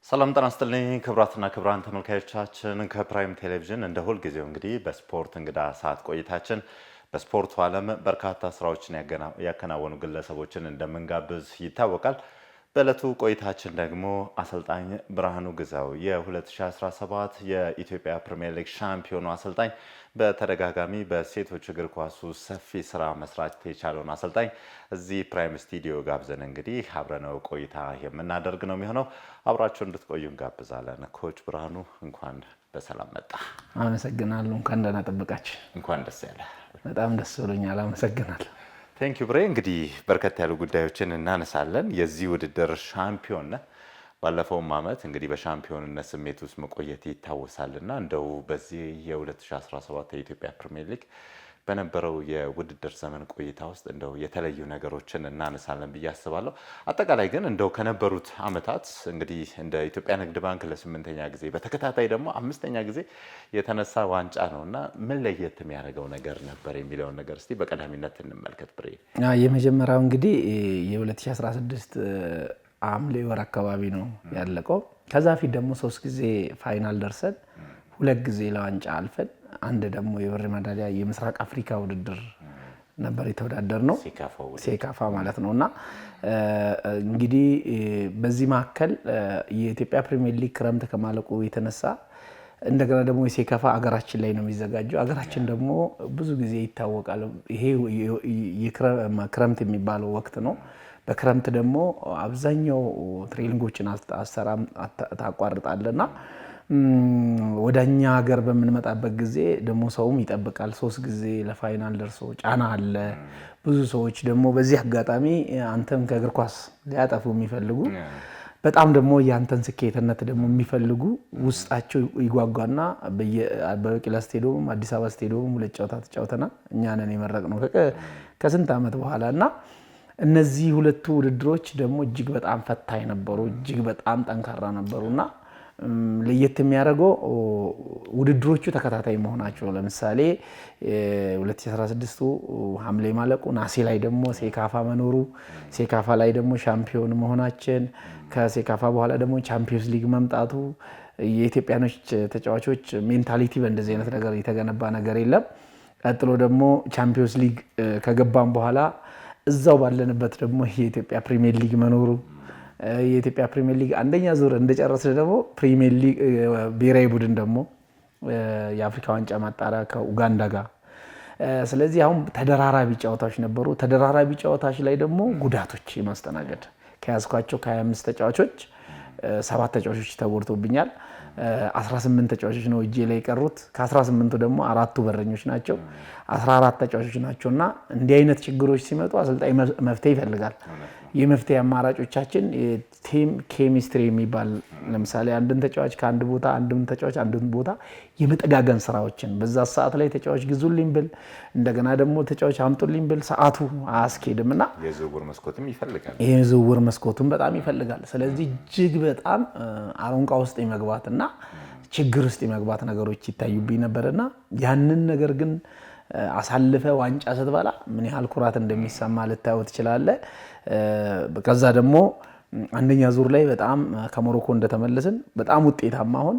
ሰላም ጤና ይስጥልኝ ክቡራትና ክቡራን ተመልካዮቻችን ከፕራይም ቴሌቪዥን እንደ ሁል ጊዜው እንግዲህ በስፖርት እንግዳ ሰዓት ቆይታችን በስፖርቱ ዓለም በርካታ ስራዎችን ያከናወኑ ግለሰቦችን እንደምንጋብዝ ይታወቃል። በዕለቱ ቆይታችን ደግሞ አሰልጣኝ ብርሃኑ ግዛው የ2017 የኢትዮጵያ ፕሪሚየር ሊግ ሻምፒዮኑ አሰልጣኝ በተደጋጋሚ በሴቶች እግር ኳስ ሰፊ ስራ መስራት የቻለውን አሰልጣኝ እዚህ ፕራይም ስቱዲዮ ጋብዘን እንግዲህ አብረነው ቆይታ የምናደርግ ነው የሚሆነው። አብራችሁ እንድትቆዩ እንጋብዛለን። ኮች ብርሃኑ እንኳን በሰላም መጣ። አመሰግናለሁ። እንኳን ደህና ጠበቃችሁ። እንኳን ደስ ያለ። በጣም ደስ ብሎኛል። አመሰግናለሁ። ቴንክ ዩ ብሬ። እንግዲህ በርከት ያሉ ጉዳዮችን እናነሳለን። የዚህ ውድድር ሻምፒዮን ነህ። ባለፈውም ዓመት እንግዲህ በሻምፒዮንነት ስሜት ውስጥ መቆየት ይታወሳልና እንደው በዚህ የ2017 የኢትዮጵያ ፕሪሚየር ሊግ በነበረው የውድድር ዘመን ቆይታ ውስጥ እንደው የተለዩ ነገሮችን እናነሳለን ብዬ አስባለሁ። አጠቃላይ ግን እንደው ከነበሩት ዓመታት እንግዲህ እንደ ኢትዮጵያ ንግድ ባንክ ለ8ኛ ጊዜ በተከታታይ ደግሞ 5ኛ ጊዜ የተነሳ ዋንጫ ነውና ምን ለየት የሚያደርገው ነገር ነበር የሚለውን ነገር እስቲ በቀዳሚነት እንመልከት። ብሬ የመጀመሪያው እንግዲህ የ2016 ሐምሌ ወር አካባቢ ነው ያለቀው። ከዛ ፊት ደግሞ 3 ጊዜ ፋይናል ደርሰን 2 ጊዜ ለዋንጫ አልፈን አንድ ደግሞ የብር ሜዳሊያ የምስራቅ አፍሪካ ውድድር ነበር የተወዳደር ነው ሴካፋ ማለት ነውና እንግዲህ በዚህ መካከል የኢትዮጵያ ፕሪሚየር ሊግ ክረምት ከማለቁ የተነሳ እንደገና ደግሞ የሴካፋ አገራችን ላይ ነው የሚዘጋጀው። አገራችን ደግሞ ብዙ ጊዜ ይታወቃል። ይሄ የክረምት የሚባለው ወቅት ነው። በክረምት ደግሞ አብዛኛው ትሬኒንጎችን አሰራም ታቋርጣለና ወደኛ ሀገር በምንመጣበት ጊዜ ደግሞ ሰውም ይጠብቃል። 3 ጊዜ ለፋይናል ደርሶ ጫና አለ። ብዙ ሰዎች ደግሞ በዚህ አጋጣሚ አንተም ከእግር ኳስ ሊያጠፉ የሚፈልጉ በጣም ደግሞ ያንተን ስኬትነት ደግሞ የሚፈልጉ ውስጣቸው ይጓጓና በበቂላ ስቴዲየም አዲስ አበባ ስቴዲየም 2 ጨዋታ ተጫውተናል። እኛ ነን የመረቅነው ከስንት ዓመት በኋላና እነዚህ ሁለቱ ውድድሮች ደግሞ እጅግ በጣም ፈታኝ ነበሩ። እጅግ በጣም ጠንካራ ነበሩና ለየት የሚያደርገው ውድድሮቹ ተከታታይ መሆናቸው። ለምሳሌ 2016ቱ ሐምሌ ማለቁ፣ ናሴ ላይ ደግሞ ሴካፋ መኖሩ፣ ሴካፋ ላይ ደግሞ ሻምፒዮን መሆናችን፣ ከሴካፋ በኋላ ደግሞ ቻምፒዮንስ ሊግ መምጣቱ። የኢትዮጵያኖች ተጫዋቾች ሜንታሊቲ በእንደዚህ አይነት ነገር የተገነባ ነገር የለም። ቀጥሎ ደግሞ ቻምፒዮንስ ሊግ ከገባን በኋላ እዛው ባለንበት ደግሞ የኢትዮጵያ ፕሪሚየር ሊግ መኖሩ፣ የኢትዮጵያ ፕሪሚየር ሊግ አንደኛ ዙር እንደጨረስን ደግሞ ፕሪሚየር ሊግ ብሔራዊ ቡድን ደግሞ የአፍሪካ ዋንጫ ማጣሪያ ከኡጋንዳ ጋር። ስለዚህ አሁን ተደራራቢ ጨዋታዎች ነበሩ። ተደራራቢ ጨዋታዎች ላይ ደግሞ ጉዳቶች የማስተናገድ ከያዝኳቸው ከ25 ተጫዋቾች 7 ተጫዋቾች ተጎድቶብኛል። 18 ተጫዋቾች ነው እጄ ላይ የቀሩት። ከ18ቱ ደግሞ 4ቱ በረኞች ናቸው። 14 ተጫዋቾች ናቸውና እንዲህ አይነት ችግሮች ሲመጡ አሰልጣኝ መፍትሄ ይፈልጋል። የመፍትሄ አማራጮቻችን ቲም ኬሚስትሪ የሚባል ለምሳሌ አንድን ተጫዋች ከአንድ ቦታ አንድን ተጫዋች አንድን ቦታ የመጠጋገን ስራዎችን በዛ ሰዓት ላይ ተጫዋች ግዙልኝ ብል እንደገና ደግሞ ተጫዋች አምጡልኝ ብል ሰዓቱ አያስኬድምና የዝውውር መስኮትም ይፈልጋል። የዝውውር መስኮቱም በጣም ይፈልጋል። ስለዚህ እጅግ በጣም አሮንቃ ውስጥ የመግባትና ችግር ውስጥ የመግባት ነገሮች ይታዩብኝ ነበርና ያንን ነገር ግን አሳልፈ ዋንጫ ስትበላ ምን ያህል ኩራት እንደሚሰማ ልታየው ትችላለህ። ከዛ ደግሞ አንደኛ ዙር ላይ በጣም ከሞሮኮ እንደተመለስን በጣም ውጤታማ ሆን።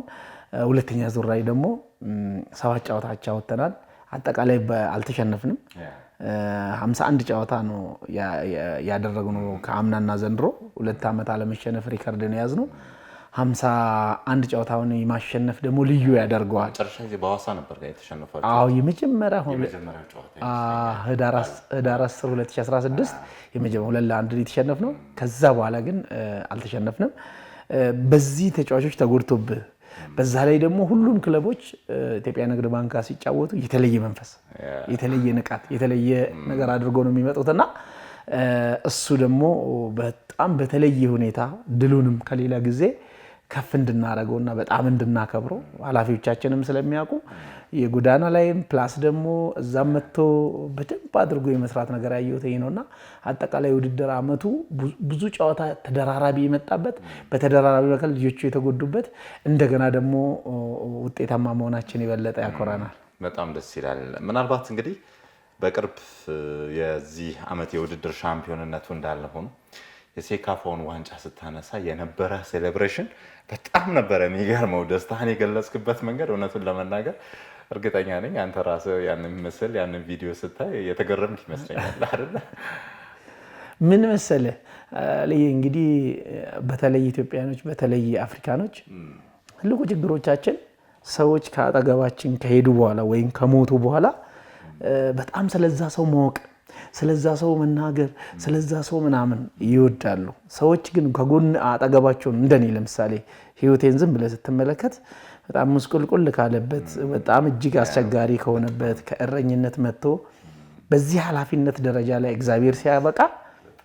ሁለተኛ ዙር ላይ ደግሞ 7 ጨዋታ አቻ ወጥተናል። አጠቃላይ አልተሸነፍንም። 51 ጨዋታ ነው ያደረግነው ከአምናና ዘንድሮ 2 ዓመት አለመሸነፍ ሪከርድ ነው ያዝነው። 51 ጨዋታውን የማሸነፍ ደግሞ ልዩ ያደርገዋል። መጨረሻ ጊዜ በሐዋሳ ነበር የተሸነፈው። አዎ የመጀመሪያ ህዳር 10 2016 የመጀመሪያው 2-1 የተሸነፍነው። ከዛ በኋላ ግን አልተሸነፍንም። በዚህ ተጫዋቾች ተጎድቶብህ በዛ ላይ ደግሞ ሁሉም ክለቦች ኢትዮጵያ ንግድ ባንክ ሲጫወቱ የተለየ መንፈስ፣ የተለየ ንቃት፣ የተለየ ነገር አድርገው ነው የሚመጡትና እሱ ደግሞ በጣም በተለየ ሁኔታ ድሉንም ከሌላ ጊዜ ከፍ እንድናረገውና በጣም እንድናከብረው ኃላፊዎቻችንም ስለሚያውቁ የጎዳና ላይም ፕላስ ደግሞ እዛም መጥቶ በደንብ አድርጎ የመስራት ነገር ያየሁት ይሄ ነውና አጠቃላይ ውድድር አመቱ ብዙ ጨዋታ ተደራራቢ የመጣበት በተደራራቢ መካከል ልጆቹ የተጎዱበት እንደገና ደግሞ ውጤታማ መሆናችን የበለጠ ያኮራናል። በጣም ደስ ይላል። ምናልባት እንግዲህ በቅርብ የዚህ አመት የውድድር ሻምፒዮንነቱ እንዳለ ሆኖ የሴካፋውን ዋንጫ ስታነሳ የነበረ ሴሌብሬሽን በጣም ነበረ የሚገርመው። ደስታህን የገለጽክበት መንገድ እውነቱን ለመናገር እርግጠኛ ነኝ አንተ ራስህ ያንን ምስል ያንን ቪዲዮ ስታይ የተገረምክ ይመስለኛል አይደል? ምን መሰለህ እንግዲህ በተለይ ኢትዮጵያኖች በተለይ አፍሪካኖች ትልቁ ችግሮቻችን ሰዎች ከአጠገባችን ከሄዱ በኋላ ወይም ከሞቱ በኋላ በጣም ስለዛ ሰው ማወቅ፣ ስለዛ ሰው መናገር፣ ስለዛ ሰው ምናምን ይወዳሉ። ሰዎች ግን ከጎን አጠገባቸው እንደኔ ለምሳሌ ህይወቴን ዝም ብለህ ስትመለከት በጣም ምስቁልቁል ካለበት በጣም እጅግ አስቸጋሪ ከሆነበት ከእረኝነት መጥቶ በዚህ ኃላፊነት ደረጃ ላይ እግዚአብሔር ሲያበቃ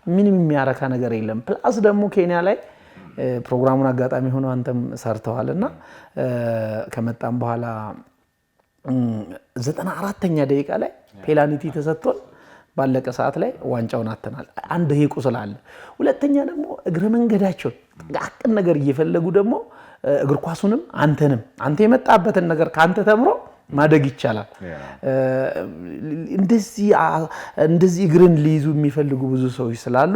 ምንም የሚያረካ ነገር የለም። ፕላስ ደግሞ ኬንያ ላይ ፕሮግራሙን አጋጣሚ ሆኖ አንተም ሰርተዋልና ከመጣም በኋላ 94ኛ ደቂቃ ላይ ፔናልቲ ተሰጥቶን ባለቀ ሰዓት ላይ ዋንጫውን አተናል። አንድ ይሄ ቁስል አለ። ሁለተኛ ደግሞ እግረ መንገዳቸውን አቅን ነገር እየፈለጉ ደግሞ እግር ኳሱንም አንተንም አንተ የመጣበትን ነገር ካንተ ተምሮ ማደግ ይቻላል። እንደዚህ እግርን ሊይዙ የሚፈልጉ ብዙ ሰዎች ስላሉ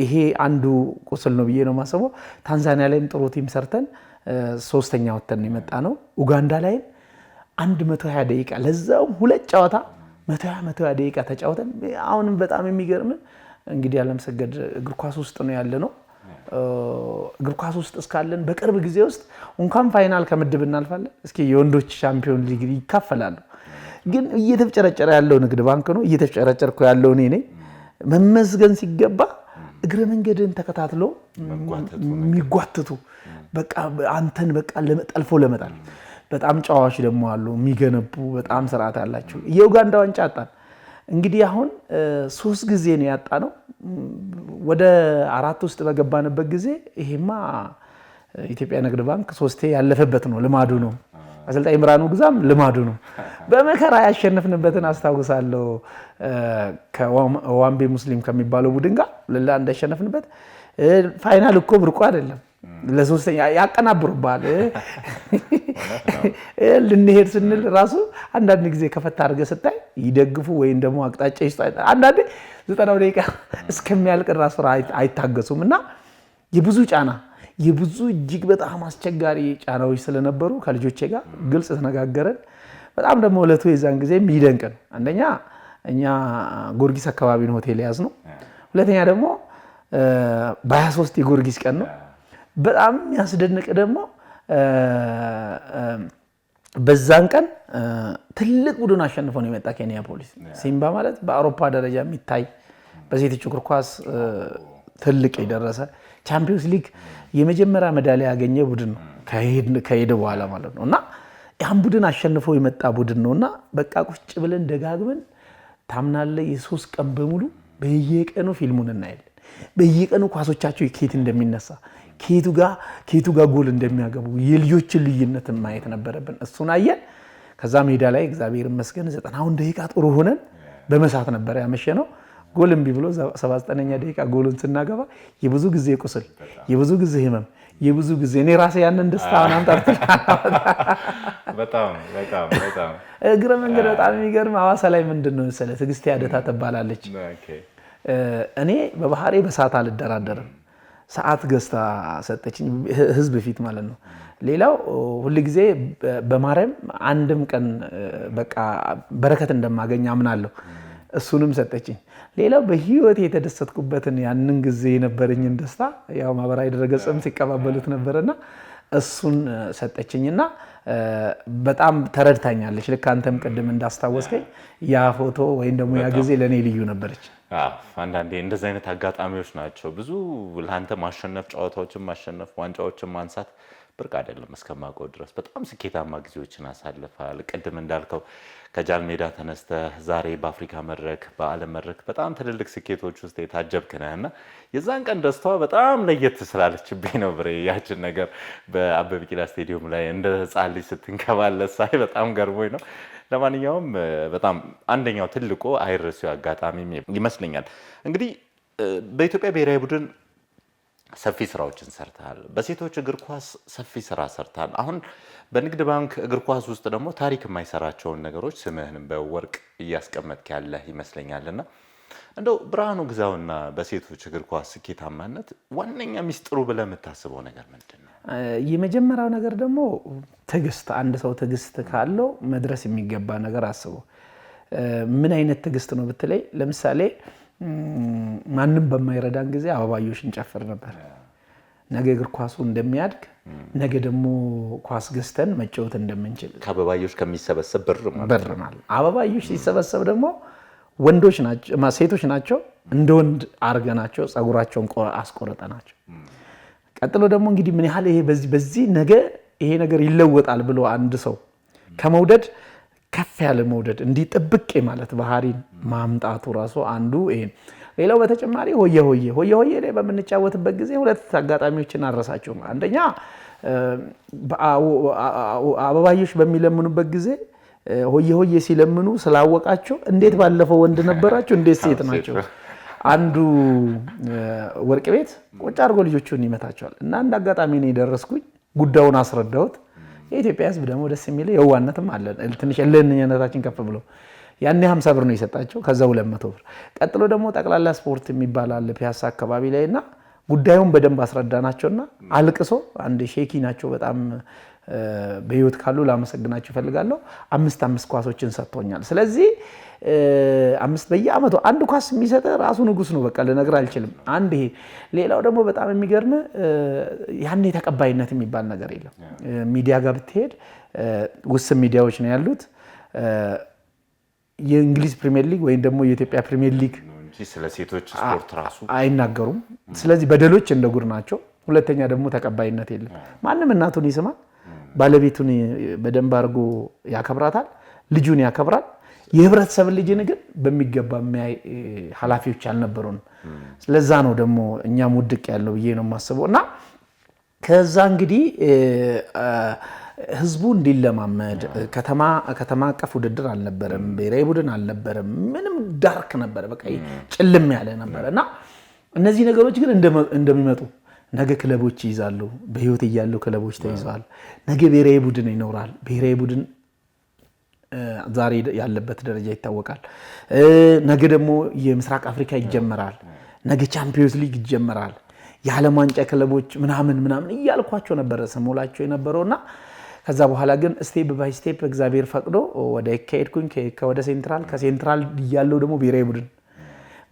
ይሄ አንዱ ቁስል ነው ብዬ ነው የማስበው። ታንዛኒያ ላይም ጥሩ ቲም ሰርተን 3ኛ ወተን የመጣ ነው። ኡጋንዳ ላይም 120 ደቂቃ ለዛውም ሁለት ጨዋታ 120 ደቂቃ ተጫውተን አሁንም በጣም የሚገርም እንግዲህ አለምሰገድ እግር ኳስ ውስጥ ነው ያለ ነው። እግር ኳስ ውስጥ እስካለን በቅርብ ጊዜ ውስጥ እንኳን ፋይናል ከምድብ እናልፋለን። እስኪ የወንዶች ቻምፒዮን ሊግ ይካፈላሉ። ግን እየተፍጨረጨረ ያለው ንግድ ባንክ ነው። እየተፍጨረጨርኩ ያለው እኔ ነኝ። መመስገን ሲገባ እግረ መንገድን ተከታትሎ የሚጓትቱ በቃ አንተን በቃ ጠልፎ ለመጣል በጣም ጨዋዎች ደግሞ አሉ የሚገነቡ በጣም ስርዓት ያላቸው። የኡጋንዳ ዋንጫ አጣን። እንግዲህ አሁን 3 ጊዜ ነው ያጣ ነው። ወደ 4 ውስጥ በገባንበት ጊዜ ይሄማ ኢትዮጵያ ንግድ ባንክ 3 ያለፈበት ነው፣ ልማዱ ነው። አሰልጣኝ ብርሃኑ ግዛም ልማዱ ነው። በመከራ ያሸነፍንበትን አስታውሳለሁ። ከዋምቤ ሙስሊም ከሚባለው ቡድን ጋር ለ1 ያሸነፍንበት ፋይናል እኮ ብርቁ አይደለም። ለሶስተኛ ያቀናብሩባል። ልንሄድ ስንል ራሱ አንዳንድ ጊዜ ከፈታ አድርገህ ስታይ ይደግፉ ወይም ደግሞ አቅጣጫ ይስጣ። አንዳንዴ 90 ደቂቃ እስከሚያልቅ ራሱ አይታገሱም እና የብዙ ጫና የብዙ እጅግ በጣም አስቸጋሪ ጫናዎች ስለነበሩ ከልጆቼ ጋር ግልጽ ተነጋገረን። በጣም ደግሞ እለቱ የዛን ጊዜ የሚደንቅ ነው። አንደኛ እኛ ጎርጊስ አካባቢ ነው ሆቴል ያዝ ነው። ሁለተኛ ደግሞ በ23 የጎርጊስ ቀን ነው። በጣም የሚያስደንቅ ደግሞ በዛን ቀን ትልቅ ቡድን አሸንፎ ነው የመጣ ኬንያ ፖሊስ። ሲምባ ማለት በአውሮፓ ደረጃ የሚታይ በሴቶች እግር ኳስ ትልቅ የደረሰ ቻምፒዮንስ ሊግ የመጀመሪያ ሜዳሊያ ያገኘ ቡድን ነው ከሄደ በኋላ ማለት ነው። እና ያን ቡድን አሸንፎ የመጣ ቡድን ነው። እና በቃ ቁጭ ብለን ደጋግመን ታምናለህ የ3 ቀን በሙሉ በየቀኑ ፊልሙን እናያለን። በየቀኑ ኳሶቻቸው ከየት እንደሚነሳ ከየቱ ጋር ጎል እንደሚያገቡ የልጆችን ልዩነት ማየት ነበረብን። እሱን አየን። ከዛ ሜዳ ላይ እግዚአብሔር ይመስገን 90 ደቂቃ ጥሩ ሆነን በመሳት ነበር ያመሸነው። ጎል እምቢ ብሎ 79ኛ ደቂቃ ጎልን ስናገባ የብዙ ጊዜ ቁስል፣ የብዙ ጊዜ ህመም፣ የብዙ ጊዜ እኔ ራሴ ያንን ደስታ አናምጣት በጣም እግረ መንገድ በጣም የሚገርም ሐዋሳ ላይ ምንድነው መሰለህ ትዕግስት ያደታ ትባላለች። እኔ በባህሬ በሰዓት አልደራደርም። ሰዓት ገዝታ ሰጠችኝ፣ ህዝብ ፊት ማለት ነው። ሌላው ሁልጊዜ በማርያም አንድም ቀን በቃ በረከት እንደማገኝ አምናለሁ። እሱንም ሰጠችኝ። ሌላው በህይወት የተደሰትኩበትን ያንን ጊዜ የነበረኝን ደስታ ያው ማህበራዊ ድረገጽም ሲቀባበሉት ነበርና እሱን ሰጠችኝና በጣም ተረድታኛለች። ልክ አንተም ቅድም እንዳስታወስከኝ ያ ፎቶ ወይም ደግሞ ያ ጊዜ ለእኔ ልዩ ነበረች። አንዳንዴ እንደዚህ አይነት አጋጣሚዎች ናቸው ብዙ ለአንተ ማሸነፍ፣ ጨዋታዎችን ማሸነፍ፣ ዋንጫዎችን ማንሳት ብርቅ አይደለም። እስከማውቀው ድረስ በጣም ስኬታማ ጊዜዎችን አሳልፈሃል። ቅድም እንዳልከው ከጃል ሜዳ ተነስተህ ዛሬ በአፍሪካ መድረክ በዓለም መድረክ በጣም ትልልቅ ስኬቶች ውስጥ የታጀብክ ነህና የዛን ቀን ደስታዋ በጣም ለየት ስላለችብኝ ነው ብሬ ያችን ነገር በአበበ ቢቂላ ስቴዲየም ላይ እንደ ሕፃን ልጅ ስትንከባለል ሳይ በጣም ገርሞኝ ነው። ለማንኛውም በጣም አንደኛው ትልቁ አይረሴው አጋጣሚ ይመስለኛል እንግዲህ በኢትዮጵያ ብሔራዊ ቡድን ሰፊ ስራዎችን ሰርተሃል። በሴቶች እግር ኳስ ሰፊ ስራ ሰርተሃል። አሁን በንግድ ባንክ እግር ኳስ ውስጥ ደግሞ ታሪክ የማይሰራቸውን ነገሮች ስምህንም በወርቅ እያስቀመጥክ ያለህ ይመስለኛልና እንደው ብርሃኑ ግዛውና በሴቶች እግር ኳስ ስኬታማነት ዋነኛ ሚስጥሩ ብለህ የምታስበው ነገር ምንድን ነው? የመጀመሪያው ነገር ደግሞ ትዕግስት። አንድ ሰው ትዕግስት ካለው መድረስ የሚገባ ነገር አስበው። ምን አይነት ትዕግስት ነው ብትለይ፣ ለምሳሌ ማንም በማይረዳን ጊዜ አበባዮሽ እንጨፍር ነበር። ነገ እግር ኳሱ እንደሚያድግ፣ ነገ ደግሞ ኳስ ገዝተን መጫወት እንደምንችል ከአበባዮሽ ከሚሰበሰብ ብር ማለት አበባዮሽ ሲሰበሰብ ደግሞ ወንዶች ናቸው ሴቶች ናቸው እንደ ወንድ አርገናቸው ጸጉራቸውን አስቆርጠናቸው። ቀጥሎ ደግሞ እንግዲህ ምን ያህል ይሄ በዚህ ነገ ይሄ ነገር ይለወጣል ብሎ አንድ ሰው ከመውደድ ከፍ ያለ መውደድ እንዲጠብቅ ማለት ባህሪን ማምጣቱ ራሱ አንዱ ይሄ። ሌላው በተጨማሪ ሆየ ሆየ ላይ በምንጫወትበት ጊዜ ሁለት አጋጣሚዎችን አረሳቸውም። አንደኛ አበባዮሽ በሚለምኑበት ጊዜ ሆየ ሆየ ሲለምኑ ስላወቃቸው እንዴት ባለፈው ወንድ ነበራቸው እንዴት ሴት ናቸው። አንዱ ወርቅ ቤት ቁጭ አድርጎ ልጆቹን ይመታቸዋል እና አንድ አጋጣሚ ነው የደረስኩኝ። ጉዳዩን አስረዳሁት። የኢትዮጵያ ሕዝብ ደግሞ ደስ የሚል የዋነትም አለ ትንሽ እልህኝነታችን ከፍ ብሎ ያኔ 50 ብር ነው የሰጣቸው፣ ከዛ 200 ብር። ቀጥሎ ደግሞ ጠቅላላ ስፖርት የሚባል አለ ፒያሳ አካባቢ ላይ እና ጉዳዩን በደንብ አስረዳናቸውና አልቅሶ አንድ ሼኪ ናቸው በጣም በህይወት ካሉ ላመሰግናቸው እፈልጋለሁ። 5 ኳሶችን ሰጥቶኛል። ስለዚህ 5 በየአመቱ አንድ ኳስ የሚሰጥ ራሱ ንጉስ ነው። በቃ ልነግርህ አልችልም። አንድ ይሄ። ሌላው ደግሞ በጣም የሚገርም ያኔ ተቀባይነት የሚባል ነገር የለም። ሚዲያ ጋር ብትሄድ ውስን ሚዲያዎች ነው ያሉት። የእንግሊዝ ፕሪሚየር ሊግ ወይም ደግሞ የኢትዮጵያ ፕሪሚየር ሊግ ስለ ሴቶች ስፖርት ራሱ አይናገሩም። ስለዚህ በደሎች እንደ ጉድ ናቸው። ሁለተኛ ደግሞ ተቀባይነት የለም። ማንም እናቱን ይስማል፣ ባለቤቱን በደንብ አድርጎ ያከብራታል፣ ልጁን ያከብራል። የህብረተሰብ ልጅን ግን በሚገባ የሚያይ ኃላፊዎች አልነበሩንም። ስለዛ ነው ደግሞ እኛም ውድቅ ያለው ብዬ ነው የማስበው። እና ከዛ እንግዲህ ህዝቡ እንዲለማመድ ከተማ አቀፍ ውድድር አልነበረም፣ ብሔራዊ ቡድን አልነበረም፣ ምንም ዳርክ ነበረ፣ በቃ ጭልም ያለ ነበረ። እና እነዚህ ነገሮች ግን እንደሚመጡ ነገ ክለቦች ይይዛሉ። በህይወት እያሉ ክለቦች ተይዘዋል። ነገ ብሔራዊ ቡድን ይኖራል። ብሔራዊ ቡድን ዛሬ ያለበት ደረጃ ይታወቃል። ነገ ደግሞ የምስራቅ አፍሪካ ይጀመራል። ነገ ቻምፒዮንስ ሊግ ይጀመራል። የዓለም ዋንጫ ክለቦች ምናምን እያልኳቸው ነበረ ስሞላቸው የነበረውና ከዛ በኋላ ግን ስቴፕ ባይ ስቴፕ እግዚአብሔር ፈቅዶ ወደ ከሄድኩኝ ወደ ሴንትራል ከሴንትራል ያለው ደግሞ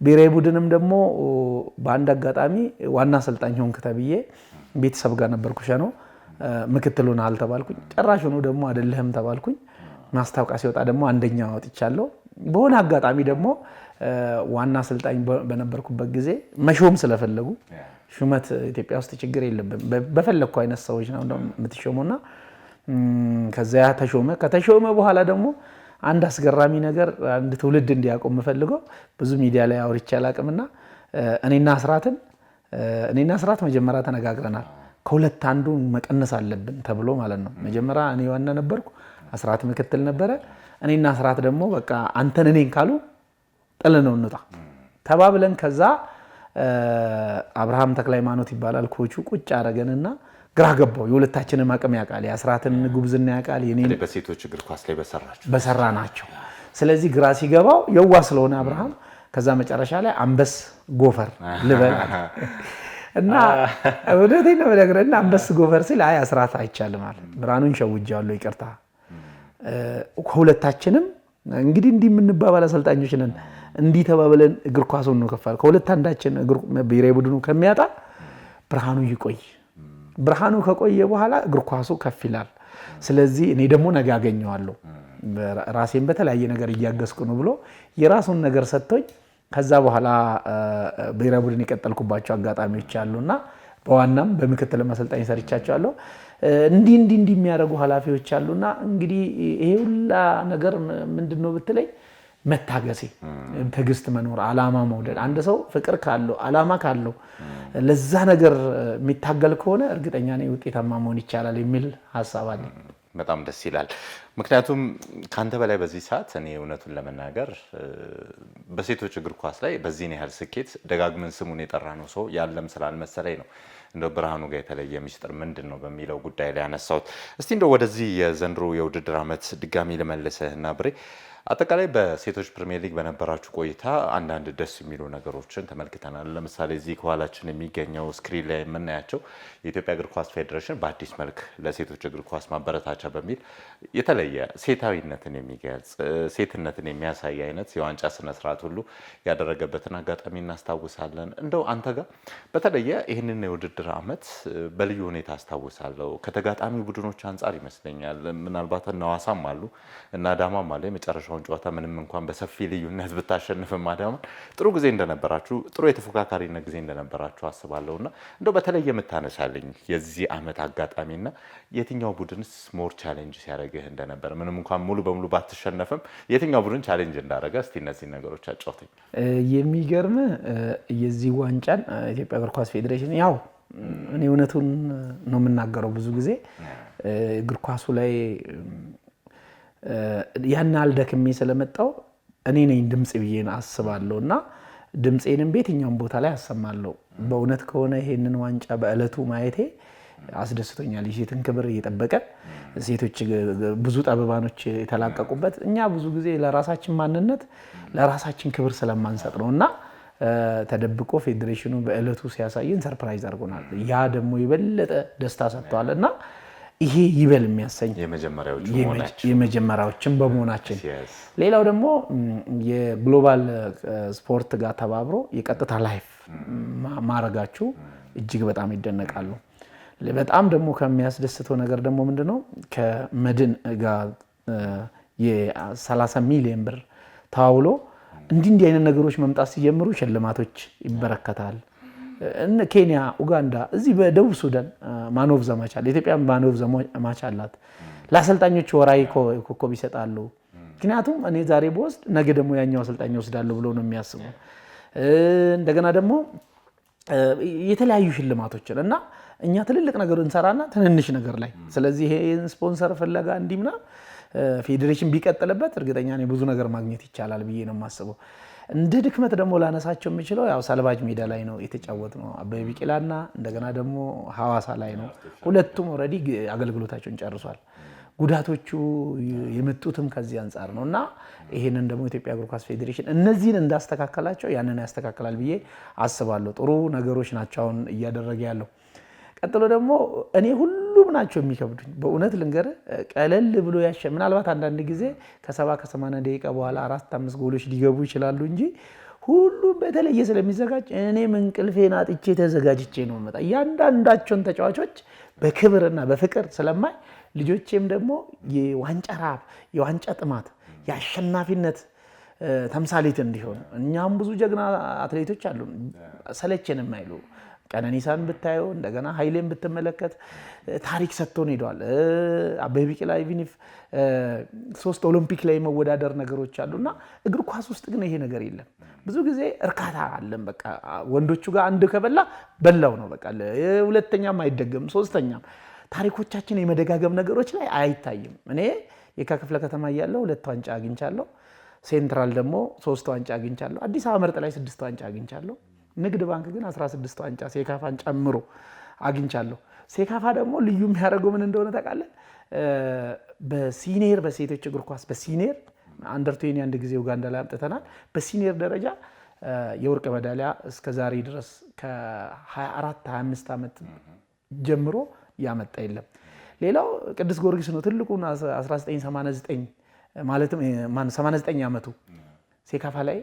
ብሔራዊ ቡድንም ደግሞ በአንድ አጋጣሚ ዋና አሰልጣኝ ሆንክ ተብዬ ቤተሰብ ጋር ነበርኩ። ነው ምክትል ሆነሃል ተባልኩኝ። ጭራሽ ሆኖ ደግሞ አይደለህም ተባልኩኝ። ማስታወቂያ ሲወጣ ደግሞ አንደኛ ወጥቻለሁ። በሆነ አጋጣሚ ደግሞ ዋና አሰልጣኝ በነበርኩበት ጊዜ መሾም ስለፈለጉ ሹመት ኢትዮጵያ ውስጥ ችግር የለብን በፈለግኩ አይነት ሰዎች ነው የምትሾመውና ከዚያ ከተሾመ በኋላ ደግሞ አንድ አስገራሚ ነገር አንድ ትውልድ እንዲያቆም የምፈልገው ብዙ ሚዲያ ላይ አውርቼ አላቅምና እኔና አስራት መጀመሪያ ተነጋግረናል። ከሁለት አንዱ መቀነስ አለብን ተብሎ ማለት ነው። መጀመሪያ እኔ ዋና ነበርኩ፣ አስራት ምክትል ነበረ። እኔና አስራት ደግሞ በቃ አንተን እኔን ካሉ ጥል ነው እንውጣ ተባብለን ከዛ አብርሃም ተክለሃይማኖት ይባላል ኮቹ ቁጭ አረገንና ግራ ገባው። የሁለታችንም አቅም ያውቃል፣ የአስራትን ጉብዝና ያውቃል፣ የኔን በሴቶች እግር ኳስ ላይ በሰራ ናቸው። ስለዚህ ግራ ሲገባው የዋ ስለሆነ አብርሃም ከዛ መጨረሻ ላይ አንበስ ጎፈር ልበል እና ወደቴ ነው በነገርና አንበስ ጎፈር ሲል አይ አስራት አይቻልም ማለት ብርሃኑን ሸውጃለሁ ይቅርታ። ከሁለታችንም እንግዲህ እንዲህ የምንባባል አሰልጣኞች ነን። እንዲህ ተባብለን እግር ኳሱን ነው ከፋል። ከሁለት አንዳችን ብሔራዊ ቡድኑ ከሚያጣ ብርሃኑ ይቆይ፣ ብርሃኑ ከቆየ በኋላ እግር ኳሱ ከፍ ይላል። ስለዚህ እኔ ደግሞ ነገ አገኘዋለሁ ራሴን በተለያየ ነገር እያገዝኩ ነው ብሎ የራሱን ነገር ሰጥቶኝ ከዛ በኋላ ብሔራዊ ቡድን የቀጠልኩባቸው አጋጣሚዎች አሉና በዋናም በምክትል አሰልጣኝ ሰርቻቸዋለሁ። እንዲህ የሚያደርጉ ኃላፊዎች አሉና እንግዲህ ይሄ ሁላ ነገር ምንድነው ብትለኝ መታገሴ፣ ትዕግስት መኖር፣ አላማ መውደድ። አንድ ሰው ፍቅር ካለው አላማ ካለው ለዛ ነገር የሚታገል ከሆነ እርግጠኛ ነኝ ውጤታማ መሆን ይቻላል የሚል ሐሳብ አለ። በጣም ደስ ይላል። ምክንያቱም ካንተ በላይ በዚህ ሰዓት እኔ እውነቱን ለመናገር በሴቶች እግር ኳስ ላይ በዚህን ያህል ስኬት ደጋግመን ስሙን የጠራ ነው ሰው ያለም ስላልመሰለኝ ነው እንደው ብርሃኑ ጋር የተለየ ሚስጥር ምንድን ነው በሚለው ጉዳይ ላይ ያነሳሁት። እስቲ እንደው ወደዚህ የዘንድሮ የውድድር ዓመት ድጋሚ ልመልስህና ብሬ አጠቃላይ በሴቶች ፕሪሚየር ሊግ በነበራችሁ ቆይታ አንዳንድ ደስ የሚሉ ነገሮችን ተመልክተናል። ለምሳሌ እዚህ ከኋላችን የሚገኘው ስክሪን ላይ የምናያቸው የኢትዮጵያ እግር ኳስ ፌዴሬሽን በአዲስ መልክ ለሴቶች እግር ኳስ ማበረታቻ በሚል የተለየ ሴታዊነትን የሚገልጽ ሴትነትን የሚያሳይ አይነት የዋንጫ ስነስርዓት ሁሉ ያደረገበትን አጋጣሚ እናስታውሳለን። እንደው አንተ ጋር በተለየ ይህንን የውድድር ዓመት በልዩ ሁኔታ አስታውሳለሁ። ከተጋጣሚ ቡድኖች አንጻር ይመስለኛል ምናልባት እነ ሐዋሳም አሉ እና አዳማም አለ የመጨረሻውን ጨዋታ ምንም እንኳን በሰፊ ልዩነት ብታሸንፍም አዳማ ጥሩ ጊዜ እንደነበራችሁ ጥሩ የተፎካካሪነት ጊዜ እንደነበራችሁ አስባለሁና እንደው በተለየ የምታነሳልኝ የዚህ ዓመት አጋጣሚና የትኛው ቡድንስ ሞር ቻሌንጅ ሲያደርግህ እንደነበር ምንም እንኳን ሙሉ በሙሉ ባትሸነፍም የትኛው ቡድን ቻሌንጅ እንዳደረገ እስቲ እነዚህ ነገሮች አጫውተኝ። የሚገርም የዚህ ዋንጫን ኢትዮጵያ እግር ኳስ ፌዴሬሽን ያው እኔ እውነቱን ነው የምናገረው ብዙ ጊዜ እግር ኳሱ ላይ ያን አልደክሜ ስለመጣው እኔ ነኝ ድምጽ ብዬ አስባለሁ እና ድምጼንም በየትኛውም ቦታ ላይ አሰማለሁ። በእውነት ከሆነ ይሄንን ዋንጫ በእለቱ ማየቴ አስደስቶኛል። የሴትን ክብር እየጠበቀ ሴቶች ብዙ ጠበባኖች የተላቀቁበት እኛ ብዙ ጊዜ ለራሳችን ማንነት ለራሳችን ክብር ስለማንሰጥ ነው እና ተደብቆ ፌዴሬሽኑ በእለቱ ሲያሳየን ሰርፕራይዝ አድርጎናል። ያ ደግሞ የበለጠ ደስታ ሰጥቷል እና ይሄ ይበል የሚያሰኝ የመጀመሪያዎችን በመሆናችን ሌላው ደግሞ የግሎባል ስፖርት ጋር ተባብሮ የቀጥታ ላይፍ ማረጋችሁ እጅግ በጣም ይደነቃሉ። በጣም ደግሞ ከሚያስደስተው ነገር ደግሞ ምንድነው ከመድን ጋር የ30 ሚሊዮን ብር ተዋውሎ እንዲህ አይነት ነገሮች መምጣት ሲጀምሩ ሽልማቶች ይበረከታል። እነ ኬንያ፣ ኡጋንዳ፣ እዚህ በደቡብ ሱዳን ማኖቭ ዘማች አለ። ኢትዮጵያ ማኖቭ ዘማች አላት። ለአሰልጣኞች ወራይ ኮከብ ይሰጣሉ። ምክንያቱም እኔ ዛሬ በወስድ ነገ ደግሞ ያኛው አሰልጣኝ ወስዳለሁ ብሎ ነው የሚያስቡ። እንደገና ደግሞ የተለያዩ ሽልማቶችን እና እኛ ትልልቅ ነገር እንሰራና ትንንሽ ነገር ላይ ስለዚህ ይሄን ስፖንሰር ፍለጋ እንዲምና ፌዴሬሽን ቢቀጥልበት እርግጠኛ ነኝ ብዙ ነገር ማግኘት ይቻላል ብዬ ነው የማስበው። እንደ ድክመት ደግሞ ላነሳቸው የሚችለው ያው ሳልቫጅ ሜዳ ላይ ነው የተጫወትነው። አበበ ቢቂላና እንደገና ደግሞ ሐዋሳ ላይ ነው። ሁለቱም ኦልሬዲ አገልግሎታቸውን ጨርሷል። ጉዳቶቹ የመጡትም ከዚህ አንጻር ነው እና ይሄንን ደግሞ ኢትዮጵያ እግር ኳስ ፌዴሬሽን እነዚህን እንዳስተካከላቸው ያንን ያስተካክላል ብዬ አስባለሁ። ጥሩ ነገሮች ናቸው አሁን እያደረገ ያለው። ቀጥሎ ደግሞ እኔ ሁሉም ናቸው የሚከብዱኝ። በእውነት ልንገር ቀለል ብሎ ምናልባት አንዳንድ ጊዜ ከ70-80 ደቂቃ በኋላ 4-5 ጎሎች ሊገቡ ይችላሉ እንጂ ሁሉም በተለየ ስለሚዘጋጅ እኔም እንቅልፌን አጥቼ ተዘጋጅቼ ነው መጣ ያንዳንዳቸውን ተጫዋቾች በክብርና በፍቅር ስለማይ ልጆቼም ደግሞ የዋንጫ ራብ፣ የዋንጫ ጥማት፣ የአሸናፊነት ተምሳሌት እንዲሆን እኛም ብዙ ጀግና አትሌቶች አሉ ሰለቸን የማይሉ ቀነኒሳን ብታየው እንደገና ኃይሌን ብትመለከት ታሪክ ሰጥቶን ሄደዋል። አበበ ቢቂላ ኢቭኒፍ 3 ኦሎምፒክ ላይ መወዳደር ነገሮች አሉና እግር ኳስ ውስጥ ግን ይሄ ነገር የለም። ብዙ ጊዜ እርካታ አለን። በቃ ወንዶቹ ጋር አንድ ከበላ በላው ነው በቃ ሁለተኛም አይደገም ሶስተኛም ታሪኮቻችን የመደጋገም ነገሮች ላይ አይታይም። እኔ የካ ክፍለ ከተማ እያለሁ 2 ዋንጫ አግኝቻለሁ። ሴንትራል ደግሞ 3 ዋንጫ አግኝቻለሁ። አዲስ አበባ ምርጥ ላይ 6 ዋንጫ አግኝቻለሁ። ንግድ ባንክ ግን 16 ዋንጫ ሴካፋን ጨምሮ አግኝቻለሁ። ሴካፋ ደግሞ ልዩ የሚያደርገው ምን እንደሆነ ታውቃለህ? በሲኒየር በሴቶች እግር ኳስ በሲኒየር አንደር 20 አንድ ጊዜ ኡጋንዳ ላይ አምጥተናል። በሲኒየር ደረጃ የወርቅ ሜዳሊያ እስከ ዛሬ ድረስ ከ24-25 ዓመት ጀምሮ ያመጣ የለም። ሌላው ቅዱስ ጊዮርጊስ ነው ትልቁን 1989 ማለትም 89 ዓመቱ ሴካፋ ላይ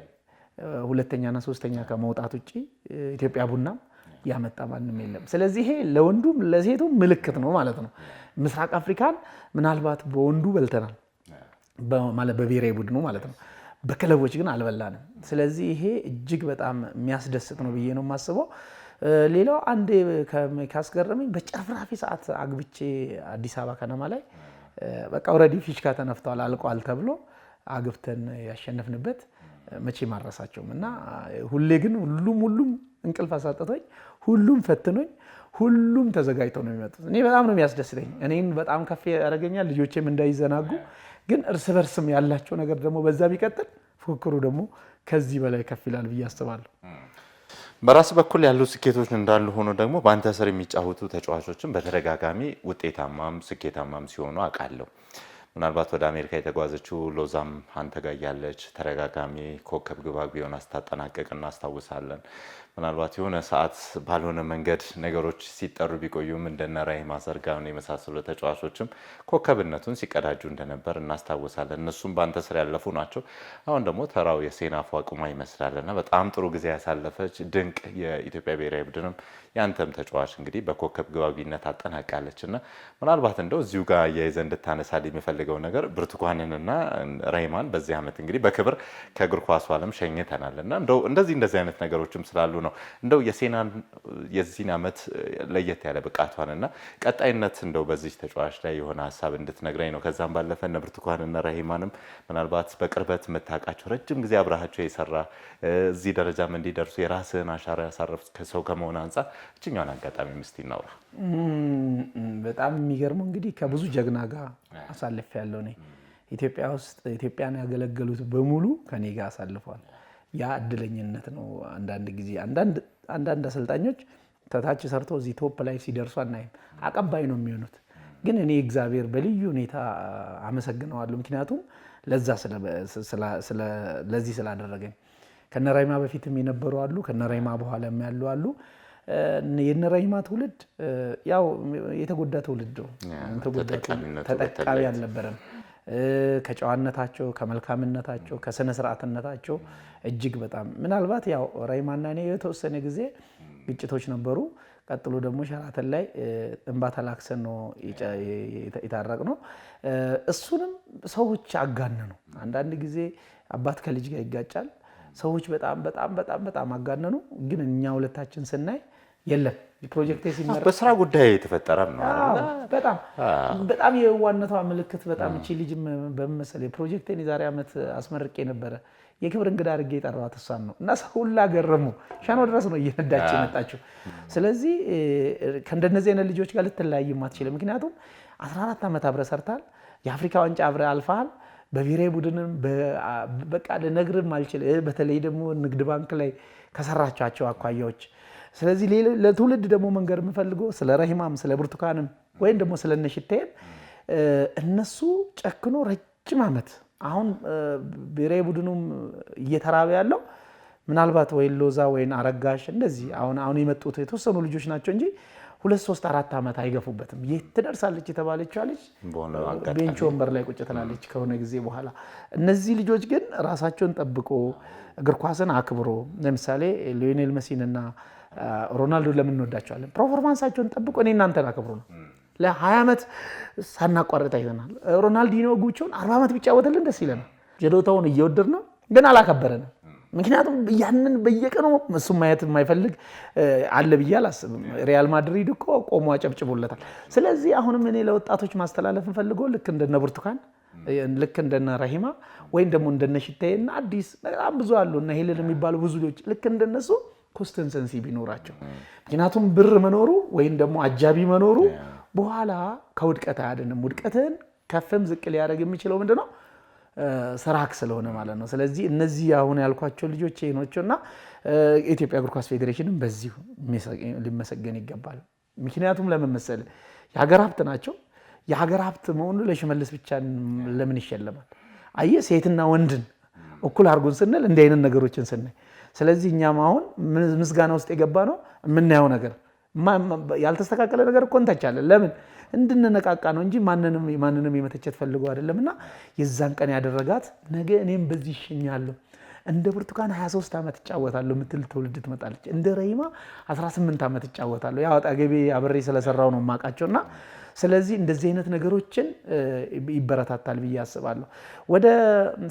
ሁለተኛና ሶስተኛ ከመውጣት ውጪ ኢትዮጵያ ቡና ያመጣ ማንም የለም። ስለዚህ ይሄ ለወንዱም ለሴቱም ምልክት ነው ማለት ነው። ምስራቅ አፍሪካን ምናልባት በወንዱ በልተናል ማለት በብሔራዊ ቡድኑ ማለት ነው። በክለቦች ግን አልበላንም። ስለዚህ ይሄ እጅግ በጣም የሚያስደስት ነው ብዬ ነው የማስበው። ሌላው አንዴ ካስገረመኝ በጨፍራፊ ሰዓት አግብቼ አዲስ አበባ ከነማ ላይ በቃ ኦልሬዲ ፊሽካ ተነፍቷል አልቋል ተብሎ አግብተን ያሸነፍንበት መቼ ማረሳቸውም እና ሁሌ ግን ሁሉም እንቅልፍ አሳጥቶኝ ሁሉም ፈትኖኝ ሁሉም ተዘጋጅተው ነው የሚመጡት። እኔ በጣም ነው የሚያስደስተኝ። እኔን በጣም ከፍ ያደርገኛል። ልጆቼም እንዳይዘናጉ ግን እርስ በርስም ያላቸው ነገር ደግሞ በዛ ቢቀጥል ፉክክሩ ደግሞ ከዚህ በላይ ከፍ ይላል ብዬ አስባለሁ። በራስ በኩል ያሉ ስኬቶች እንዳሉ ሆኖ ደግሞ በአንተ ስር የሚጫወቱ ተጫዋቾችን በተደጋጋሚ ውጤታማም ስኬታማም ሲሆኑ አውቃለሁ። ምናልባት ወደ አሜሪካ የተጓዘችው ሎዛም አንተ ጋር ያለች ተረጋጋሚ ኮከብ ግባግቢውን አስታጠናቀቅ እናስታውሳለን። ምናልባት የሆነ ሰዓት ባልሆነ መንገድ ነገሮች ሲጠሩ ቢቆዩም እንደነ ራሂማ ዘርጋን የመሳሰሉ ተጫዋቾችም ኮከብነቱን ሲቀዳጁ እንደነበር እናስታውሳለን። እነሱም በአንተ ስር ያለፉ ናቸው። አሁን ደግሞ ተራው የሴናፉ አቁማ ይመስላልና በጣም ጥሩ ጊዜ ያሳለፈች ድንቅ የኢትዮጵያ ብሔራዊ ቡድንም ያንተም ተጫዋች እንግዲህ በኮከብ ግባግቢነት አጠናቃለች እና ምናልባት እንደው እዚሁ ጋር አያይዘ እንድታነሳል የሚፈልገው ነገር ብርቱካንንና ራሂማን በዚህ ዓመት እንግዲህ በክብር ከእግር ኳሱ ዓለም ሸኝተናል እና እንደው እንደዚህ አይነት ነገሮችም ስላሉ ነው እንደው የሴናን የዚህን ዓመት ለየት ያለ ብቃቷንና ቀጣይነት እንደው በዚህ ተጫዋች ላይ የሆነ ሀሳብ እንድትነግረኝ ነው። ከዛም ባለፈ እነ ብርቱካንና ራሂማንም ምናልባት በቅርበት የምታውቃቸው ረጅም ጊዜ አብረሃቸው የሰራ እዚህ ደረጃም እንዲደርሱ የራስህን አሻራ ያሳረፍ ሰው ከመሆን አንጻር እችኛውን አጋጣሚ ምስቲ እናውራ። በጣም የሚገርመው እንግዲህ ከብዙ ጀግና ጋር አሳልፍ ያለው ነኝ። ኢትዮጵያ ውስጥ ኢትዮጵያን ያገለገሉት በሙሉ ከኔ ጋር አሳልፏል። ያ እድለኝነት ነው። አንዳንድ ጊዜ አንዳንድ አሰልጣኞች ተታች ሰርተው እዚህ ቶፕ ላይ ሲደርሱ አናይም፣ አቀባይ ነው የሚሆኑት። ግን እኔ እግዚአብሔር በልዩ ሁኔታ አመሰግነዋለሁ። ምክንያቱም ለዚህ ስላደረገኝ ከነ ራሂማ በፊትም የነበሩ አሉ፣ ከነ ራሂማ በኋላም ያሉ አሉ። የነ ራሂማ ትውልድ ያው የተጎዳ ትውልድ ነው። ተጠቃሚ አልነበረም። ከጨዋነታቸው፣ ከመልካምነታቸው፣ ከስነ ስርዓትነታቸው እጅግ በጣም ምናልባት ያው ራሂማና እኔ የተወሰነ ጊዜ ግጭቶች ነበሩ። ቀጥሎ ደግሞ ሸራተን ላይ እንባ ተላክሰን ነው የታረቅ ነው። እሱንም ሰዎች አጋነኑ። አንዳንድ ጊዜ አባት ከልጅ ጋር ይጋጫል። ሰዎች በጣም አጋነኑ። ግን እኛ ሁለታችን ስናይ የለም ፕሮጀክት ሲመራ በስራ ጉዳይ የተፈጠረ ነው። በጣም የዋነቷ ምልክት በጣም እቺ ልጅ በመሰለ ፕሮጀክቴን የዛሬ ዓመት አስመርቄ ነበረ። የክብር እንግዳ አድርጌ የጠራኋት እሷን ነው እና ሰው ሁላ ገረሙ። ሻኖ ድረስ ነው እየነዳች የመጣችው። ስለዚህ ከእንደነዚህ አይነት ልጆች ጋር ልትለያይም አትችልም። ምክንያቱም 14 ዓመት አብረህ ሰርታል። የአፍሪካ ዋንጫ አብረህ አልፈሃል። በብሔራዊ ቡድንም በቃ ልነግርም አልችል። በተለይ ደግሞ ንግድ ባንክ ላይ ከሰራቻቸው አኳያዎች። ስለዚህ ለትውልድ ደግሞ መንገር የምፈልገው ስለ ራሂማም ስለ ብርቱካንም ወይም ደግሞ ስለ ነሽቴን እነሱ ጨክኖ ረጅም ዓመት አሁን ብሔራዊ ቡድኑም እየተራበ ያለው ምናልባት ወይ ሎዛ ወይ አረጋሽ እንደዚህ አሁን የመጡት የተወሰኑ ልጆች ናቸው እንጂ 2 3 4 ዓመት አይገፉበትም። የት ትደርሳለች የተባለችው ልጅ ቤንች ወንበር ላይ ቁጭ ትላለች ከሆነ ጊዜ በኋላ። እነዚህ ልጆች ግን ራሳቸውን ጠብቆ እግር ኳስን አክብሮ ለምሳሌ ሊዮኔል መሲንና ሮናልዶ ለምን እንወዳቸዋለን? ፐርፎርማንሳቸውን ጠብቆ እኔ እናንተን አክብሮ ነው። ለ20 ዓመት ሳናቋርጥ አይተናል። ሮናልዲኖ ጉቾን 40 ዓመት ቢጫወትልን ደስ ይለናል። ጀዶታውን እየወደድ ነው ግን አላከበረንም። ምክንያቱም ያንን በየቀኑ እሱ ማየት የማይፈልግ አለ ብዬ አላስብም። ሪያል ማድሪድ እኮ ቆሞ አጨብጭቦለታል። ስለዚህ አሁንም እኔ ለወጣቶች ማስተላለፍ እንፈልገው ልክ እንደነ ብርቱካን ልክ እንደነ ራሂማ ወይም ደግሞ እንደነ ሽታዬና አዲስ በጣም ብዙ አሉ እና ሄለን የሚባሉ ብዙ ልጆች ልክ እንደነሱ ኮንሲስተንሲ ቢኖራቸው። ምክንያቱም ብር መኖሩ ወይም ደግሞ አጃቢ መኖሩ በኋላ ከውድቀት አያድንም። ውድቀትን ከፍም ዝቅ ሊያደርግ የሚችለው ምንድነው? ስራክ ስለሆነ ማለት ነው። ስለዚህ እነዚህ አሁን ያልኳቸው ልጆች ናቸውና የኢትዮጵያ እግር ኳስ ፌዴሬሽንም በዚሁ ሊመሰገን ይገባል። ምክንያቱም ለምን መሰለህ? የሀገር ሀብት ናቸው። የሀገር ሀብት መሆኑ ለሽመልስ ብቻ ለምን ይሸለማል? አየህ ሴትና ወንድን እኩል አድርጎን ስንል እንዲህ አይነት ነገሮችን ስናይ፣ ስለዚህ እኛም አሁን ምስጋና ውስጥ የገባ ነው የምናየው ነገር ያልተስተካከለ ነገር እኮ እንተቻለን። ለምን እንድንነቃቃ ነው እንጂ ማንንም የመተቸት ፈልገው አይደለምና የዛን ቀን ያደረጋት ነገ እኔም በዚህ ይሸኛለሁ እንደ ብርቱካን 23 ዓመት እጫወታለሁ የምትል ትውልድ ትመጣለች። እንደ ራሂማ 18 ዓመት እጫወታለሁ። ያው አጠገቤ አብሬ ስለሰራው ነው የማውቃቸውና ስለዚህ እንደዚህ አይነት ነገሮችን ይበረታታል ብዬ አስባለሁ። ወደ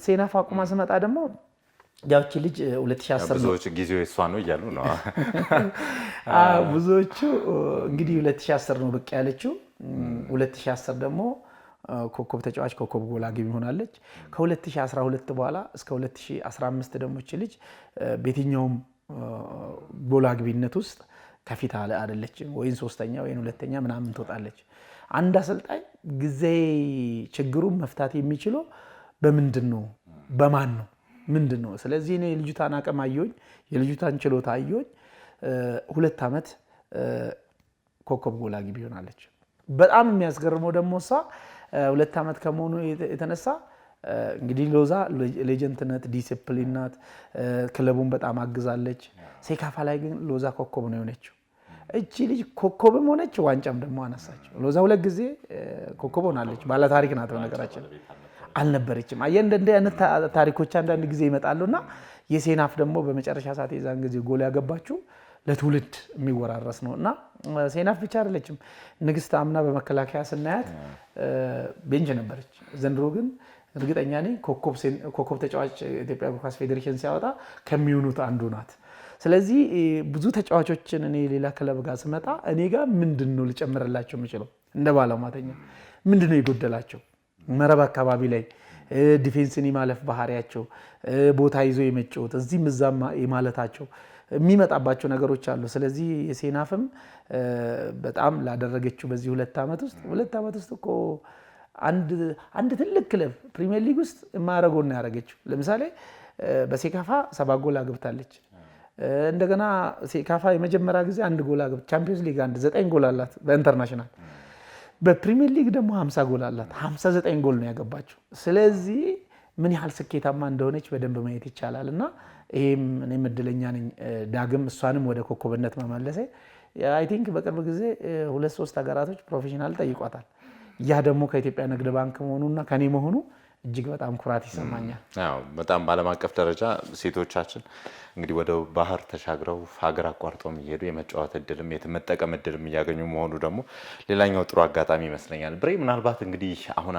ሴናፍ አቁማ ስመጣ ደግሞ ያቺ ልጅ 2010 ብዙዎች ጊዜው የሷ ነው እያሉ ነው። ብዙዎቹ እንግዲህ 2010 ነው ብቅ ያለችው። 2010 ደግሞ ኮከብ ተጫዋች ኮከብ ጎል አግቢ ሆናለች። ከ2012 በኋላ እስከ 2015 ደግሞ እቺ ልጅ በየትኛውም ጎል አግቢነት ውስጥ ከፊት አይደለችም። ወይን ሶስተኛ ወይን ሁለተኛ ምናምን ትወጣለች። አንድ አሰልጣኝ ጊዜ ችግሩን መፍታት የሚችለው በምንድን ነው? በማን ነው? ምንድን ነው? ስለዚህ እኔ የልጅቷን አቅም አየሁኝ፣ የልጅቷን ችሎታ አየሁኝ። 2 ዓመት ኮከብ ጎል አግቢ ሆናለች። በጣም የሚያስገርመው ደግሞ እሷ 2 ዓመት ከመሆኑ የተነሳ እንግዲህ ሎዛ ሌጀንድነት ዲሲፕሊን ናት። ክለቡን በጣም አግዛለች። ሴካፋ ላይ ግን ሎዛ ኮከብ ነው የሆነችው። እቺ ልጅ ኮከብም ሆነች ዋንጫም ደግሞ አነሳችው። ሎዛ 2 ጊዜ ኮከብ ሆናለች። ባለ ታሪክ ናት። በነገራችን አልነበረችም። አየህ እንደ አይነት ታሪኮች አንዳንድ ጊዜ ይመጣሉና የሴናፍ ደግሞ በመጨረሻ ሰዓት የዛን ጊዜ ጎል ያገባችው ለትውልድ የሚወራረስ ነው እና ሴናፍ ብቻ አይደለችም። ንግስት አምና በመከላከያ ስናያት ቤንች ነበረች። ዘንድሮ ግን እርግጠኛ ነኝ ኮከብ ተጫዋች ኢትዮጵያ እግር ኳስ ፌዴሬሽን ሲያወጣ ከሚሆኑት አንዱ ናት። ስለዚህ ብዙ ተጫዋቾችን እኔ ሌላ ክለብ ጋር ስመጣ እኔ ጋር ምንድነው ልጨምርላቸው የምችለው እንደ ባለሙያተኛ ምንድነው የጎደላቸው? መረብ አካባቢ ላይ ዲፌንስን የማለፍ ባህሪያቸው፣ ቦታ ይዞ የመጫወት እዚህም እዛም የማለታቸው የሚመጣባቸው ነገሮች አሉ። ስለዚህ የሴናፍም በጣም ላደረገችው በዚህ 2 ዓመት ውስጥ እኮ አንድ ትልቅ ክለብ ፕሪሚየር ሊግ ውስጥ የማያደርገውን ነው ያደረገችው። ለምሳሌ በሴካፋ 7 ጎል አግብታለች። እንደገና ሴካፋ የመጀመሪያ ጊዜ 1 ጎል አግብታ ቻምፒዮንስ ሊግ 9 ጎል አላት በኢንተርናሽናል። በፕሪሚየር ሊግ ደግሞ 50 ጎል አላት። 59 ጎል ነው ያገባችው። ስለዚህ ምን ያህል ስኬታማ እንደሆነች በደንብ ማየት ይቻላል። እና ይሄም እኔም እድለኛ ነኝ ዳግም እሷንም ወደ ኮከብነት መመለሴ። አይ ቲንክ በቅርብ ጊዜ 2-3 ሀገራቶች ፕሮፌሽናል ጠይቋታል። ያ ደግሞ ከኢትዮጵያ ንግድ ባንክ መሆኑና ከኔ መሆኑ እጅግ በጣም ኩራት ይሰማኛል። አዎ በጣም በዓለም አቀፍ ደረጃ ሴቶቻችን እንግዲህ ወደ ባህር ተሻግረው ሀገር አቋርጠው የሚሄዱ የመጫወት እድልም የመጠቀም እድልም እያገኙ መሆኑ ደግሞ ሌላኛው ጥሩ አጋጣሚ ይመስለኛል። ብሬ ምናልባት እንግዲህ አሁን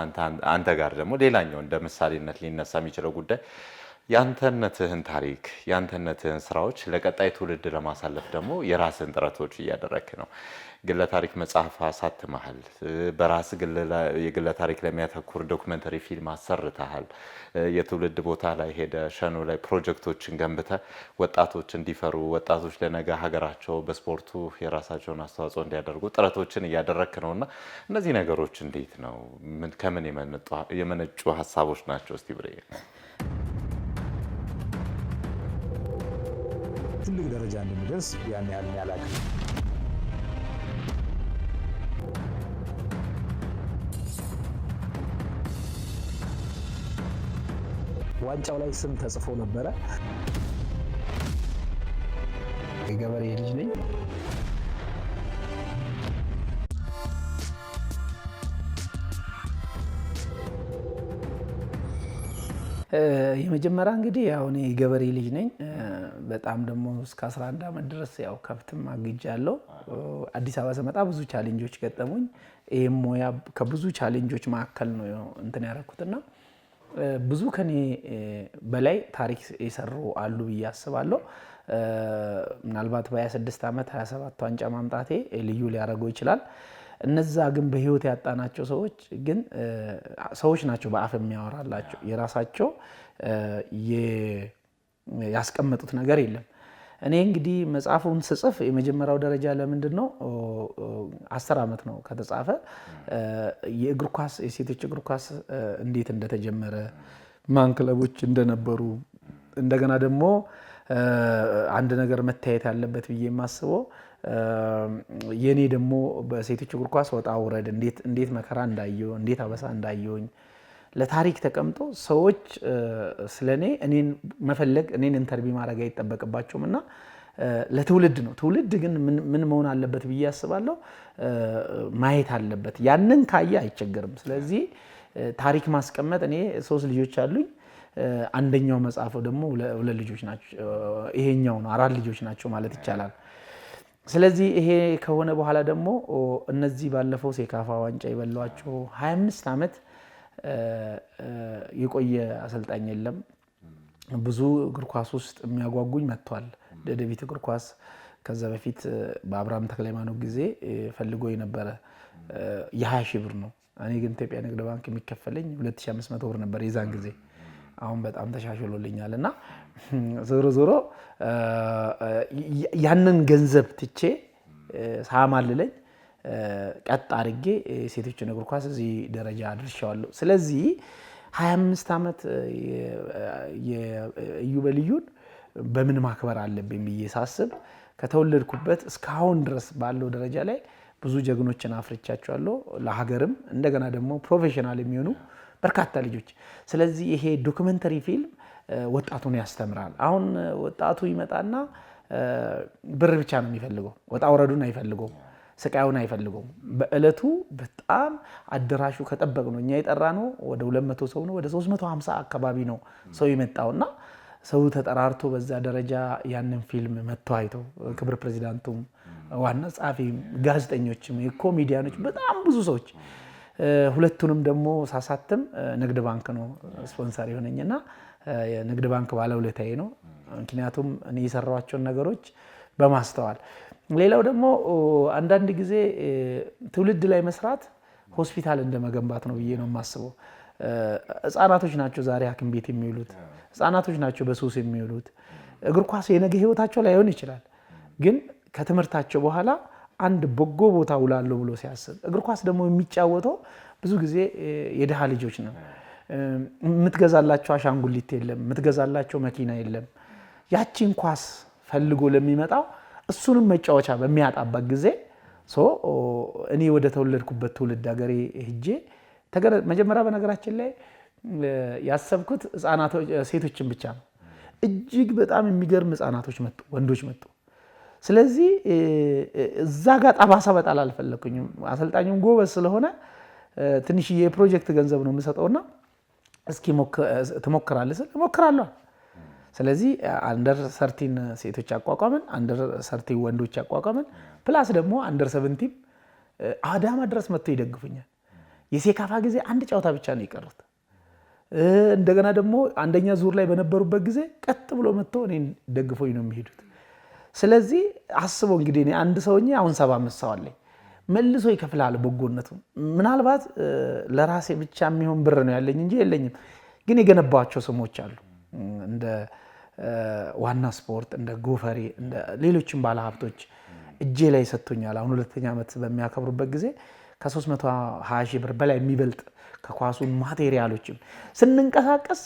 አንተ ጋር ደግሞ ሌላኛው እንደ ምሳሌነት ሊነሳ የሚችለው ጉዳይ የአንተነትህን ታሪክ የአንተነትህን ስራዎች ለቀጣይ ትውልድ ለማሳለፍ ደግሞ የራስን ጥረቶች እያደረክ ነው። ግለ ታሪክ መጽሐፍ አሳትመሃል። በራስ የግለ ታሪክ ለሚያተኩር ዶክመንተሪ ፊልም አሰርተሃል። የትውልድ ቦታ ላይ ሄደ ሸኖ ላይ ፕሮጀክቶችን ገንብተ ወጣቶች እንዲፈሩ ወጣቶች ለነገ ሀገራቸው በስፖርቱ የራሳቸውን አስተዋጽኦ እንዲያደርጉ ጥረቶችን እያደረክ ነውና እነዚህ ነገሮች እንዴት ነው? ከምን የመነጩ ሀሳቦች ናቸው? እስቲ ብሬ ትልቅ ደረጃ እንደሚደርስ ያን ያህል ያላቀ ዋንጫው ላይ ስም ተጽፎ ነበረ። የገበሬ ልጅ ነኝ። የመጀመሪያ እንግዲህ ያው እኔ የገበሬ ልጅ ነኝ። በጣም ደግሞ እስከ 11 ዓመት ድረስ ያው ከብትም አግጃለሁ። አዲስ አበባ ስመጣ ብዙ ቻሌንጆች ገጠሙኝ። ይሄም ሙያ ከብዙ ቻሌንጆች መካከል ነው እንትን ያደረኩትና ብዙ ከኔ በላይ ታሪክ የሰሩ አሉ ብዬ አስባለሁ። ምናልባት በ26 ዓመት 27 ዋንጫ ማምጣቴ ልዩ ሊያደርገው ይችላል። እነዛ ግን በህይወት ያጣናቸው ሰዎች ግን ሰዎች ናቸው በአፍ የሚያወራላቸው የራሳቸው ያስቀመጡት ነገር የለም። እኔ እንግዲህ መጽሐፉን ስጽፍ የመጀመሪያው ደረጃ ለምንድን ነው 10 ዓመት ነው ከተጻፈ የእግር ኳስ የሴቶች እግር ኳስ እንዴት እንደተጀመረ ማን ክለቦች እንደነበሩ እንደገና ደግሞ አንድ ነገር መታየት ያለበት ብዬ የማስበው የኔ ደግሞ በሴቶች እግር ኳስ ወጣ ውረድ እንዴት መከራ እንዳየው እንዴት አበሳ እንዳየውኝ ለታሪክ ተቀምጦ ሰዎች ስለኔ እኔን መፈለግ እኔን ኢንተርቪው ማድረግ አይጠበቅባቸውም እና ለትውልድ ነው። ትውልድ ግን ምን መሆን አለበት ብዬ አስባለሁ ማየት አለበት። ያንን ካየ አይቸገርም። ስለዚህ ታሪክ ማስቀመጥ እኔ 3 ልጆች አሉኝ። አንደኛው መጽሐፉ ደግሞ 2 ልጆች ናቸው። ይሄኛው ነው 4 ልጆች ናቸው ማለት ይቻላል። ስለዚህ ይሄ ከሆነ በኋላ ደግሞ እነዚህ ባለፈው ሴካፋ ዋንጫ የበሏቸው 25 ዓመት የቆየ አሰልጣኝ የለም። ብዙ እግር ኳስ ውስጥ የሚያጓጉኝ መጥቷል። ደደቢት እግር ኳስ ከዛ በፊት በአብርሃም ተክለሃይማኖት ጊዜ ፈልጎ የነበረ የ20 ሺህ ብር ነው። እኔ ግን ኢትዮጵያ ንግድ ባንክ የሚከፈለኝ 2500 ብር ነበር የዛን ጊዜ። አሁን በጣም ተሻሽሎልኛል እና ዞሮ ያንን ገንዘብ ትቼ ሳማልለኝ ቀጥ አድርጌ ሴቶችን እግር ኳስ እዚህ ደረጃ አድርሻዋለሁ። ስለዚህ 25 ዓመት የኢዮቤልዩን በምን ማክበር አለብኝ ብዬ ሳስብ ከተወለድኩበት እስካሁን ድረስ ባለው ደረጃ ላይ ብዙ ጀግኖችን አፍርቻቸዋለሁ ለሀገርም እንደገና ደግሞ ፕሮፌሽናል የሚሆኑ በርካታ ልጆች። ስለዚህ ይሄ ዶክመንተሪ ፊልም ወጣቱን ያስተምራል። አሁን ወጣቱ ይመጣና ብር ብቻ ነው የሚፈልገው፣ ወጣ ወረዱን አይፈልገውም፣ ስቃዩን አይፈልገውም። በእለቱ በጣም አዳራሹ ከጠበቅ ነው እኛ የጠራ ነው ወደ 200 ሰው ነው፣ ወደ 350 አካባቢ ነው ሰው የመጣውና ሰው ተጠራርቶ በዛ ደረጃ ያንን ፊልም መጥቶ አይቶ ክብር ፕሬዚዳንቱም፣ ዋና ጸሐፊም፣ ጋዜጠኞችም፣ ኮሜዲያኖች በጣም ብዙ ሰዎች ሁለቱንም ደግሞ ሳሳትም ንግድ ባንክ ነው ስፖንሰር የሆነኝና የንግድ ባንክ ባለውለታዬ ነው። ምክንያቱም እኔ የሰራኋቸውን ነገሮች በማስተዋል ሌላው ደግሞ አንዳንድ ጊዜ ትውልድ ላይ መስራት ሆስፒታል እንደመገንባት ነው ብዬ ነው የማስበው። ህፃናቶች ናቸው ዛሬ ሐኪም ቤት የሚውሉት፣ ህፃናቶች ናቸው በሱስ የሚውሉት። እግር ኳስ የነገ ህይወታቸው ላይሆን ይችላል፣ ግን ከትምህርታቸው በኋላ አንድ በጎ ቦታ ውላለሁ ብሎ ሲያስብ፣ እግር ኳስ ደግሞ የሚጫወተው ብዙ ጊዜ የድሃ ልጆች ነው። የምትገዛላቸው አሻንጉሊት የለም፣ የምትገዛላቸው መኪና የለም። ያቺን ኳስ ፈልጎ ለሚመጣው እሱንም መጫወቻ በሚያጣበት ጊዜ እኔ ወደ ተወለድኩበት ትውልድ ሀገሬ ሄጄ መጀመሪያ በነገራችን ላይ ያሰብኩት ሴቶችን ብቻ ነው። እጅግ በጣም የሚገርም ህፃናቶች መጡ፣ ወንዶች መጡ። ስለዚህ እዛ ጋር ጠባሳ በጣል አልፈለኩኝም። አሰልጣኙም ጎበዝ ስለሆነ ትንሽዬ የፕሮጀክት ገንዘብ ነው የምሰጠውና እስኪ ትሞክራለህ ስል እሞክራለሁ። ስለዚህ አንደር 13 ሴቶች አቋቋምን፣ አንደር 13 ወንዶች አቋቋምን፣ ፕላስ ደግሞ አንደር 17 አዳማ ድረስ መጥቶ ይደግፉኛል። የሴካፋ ጊዜ አንድ ጨዋታ ብቻ ነው የቀሩት። እንደገና ደግሞ አንደኛ ዙር ላይ በነበሩበት ጊዜ ቀጥ ብሎ መጥቶ እኔን ደግፎኝ ነው የሚሄዱት። ስለዚህ አስበው እንግዲህ እኔ አንድ ሰውኛ አሁን 75 ሰው አለኝ፣ መልሶ ይከፍላል በጎነቱ። ምናልባት ለራሴ ብቻ የሚሆን ብር ነው ያለኝ እንጂ የለኝም። ግን የገነባቸው ስሞች አሉ እንደ ዋና ስፖርት፣ እንደ ጎፈሬ፣ እንደ ሌሎችም ባለሀብቶች እጄ ላይ ሰጥቶኛል። አሁን 2ኛ ዓመት በሚያከብሩበት ጊዜ ከ320 ሺህ ብር በላይ የሚበልጥ ከኳሱን ማቴሪያሎችም ስንንቀሳቀስ